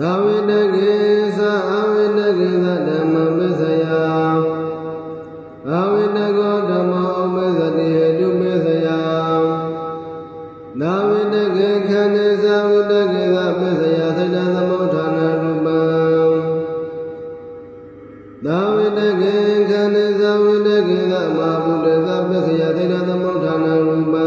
သာဝိတကေသအဝိတကေသဓမ္မပစ္စယအဝိတကောဓမ္မောပစ္စတိဟေတုပစ္စယသာဝိတကေခန္ဓေသဝိတကေသပစ္စယသတ္တသမုဋ္ဌာနရူပံသာဝိတကေခန္ဓေသဝိတကေသမဟာဗုဒ္ဓသပစ္စယသတ္တသမုဋ္ဌာနရူပံ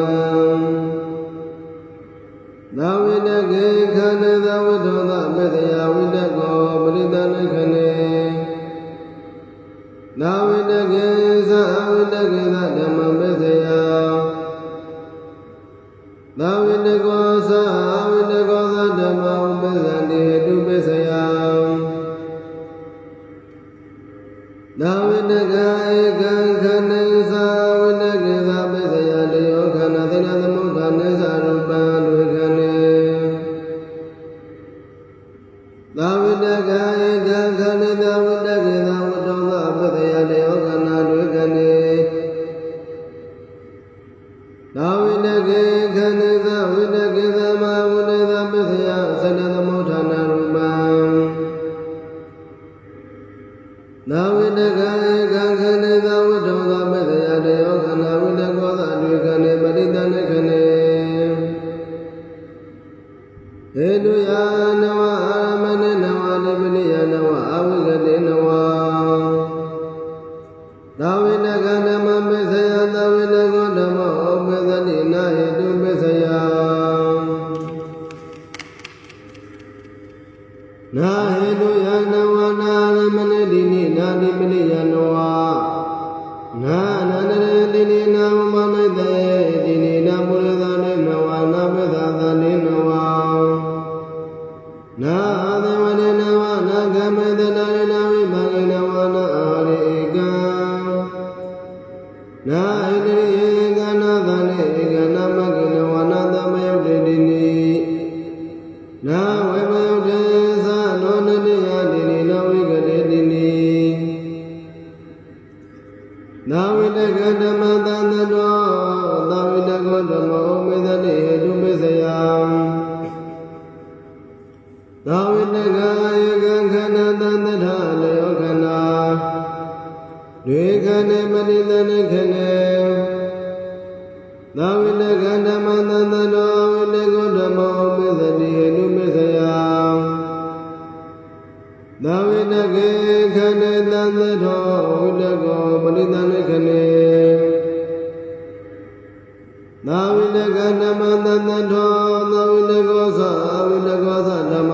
သာဝိတကေခန္ဓေသဝိတောသပစ္စယဝိတကောပရိသနိခဏေသာဝိတကေသအဝိတကေသဓမ္မပစ္စယသာဝိတကောသအဝိတကောသဓမ္မဥပ္ပဇ္ဇတိဟေတုပစ္စယသာဝိတကဧကံခန္ဓေသဝိတကေသပစ္စယလေယောခန္ဓာသတ္တသမုဋ္ဌာနေသရူပံဒွေခဏေသာဝိတကဧကံခန္ဓေသဝိတကေသဝတ္တောသပစ္စယလေယောခန္ဓာဒွေခဏေသာဝိတကေခန္ဓေသဝိတကေသမဝိတသပစ္စယသတ္တသမုဋ္ဌာနရူပံသာဝိတကဧကံခန္ဓေသဝတ္တောသပစ္စယလေယောခန္ဓာဝိတကောသဒွေခဏေပရိသနိခဏေဟေတုယာနဝအာရမဏေနဝနိပနိယနဝအဝိကတေနဝသာဝိတကဓမ္မပစ္စယသာဝိတကောဓမ္မောပစ္စတိနာဟေတုပစ္စယနာဟေတုယာနဝနာရမဏေတိနိနာနိပနိယနဝနာနန္တရေတိနိနာမမနိတေတိနိနာပုရိသနေနဝနာပသသနေနဝနာသေဝနေနဝနာကမေတနာရေနဝိဘဂေနဝနာအာရိဧကံနာဣတိဧကနာသနေဧကနာမဂေနဝနာသမယုတ်တေတိနိနာဝေဘယုတ်တေသနောနတိယတိနိနဝိကတေတိနိသာဝိတကဓမ္မသန္တတောသာဝိတကောဓမ္မောမေသတိဟေတုပစ္စယသာဝိတကဧကံခန္ဓာသန္တထလေယောခန္ဓာဒွေခဏေပရိသနိခဏေသာဝိတကဓမ္မသန္တတောဝိတကောဓမ္မောပစ္စတိဟေတုပစ္စယသာဝိတကေခန္ဓေသန္တထောဝိတကောပရိသနိခဏေသာဝိတကဓမ္မသန္တထောသာဝိတကောသဝိတကောသဓမ္မ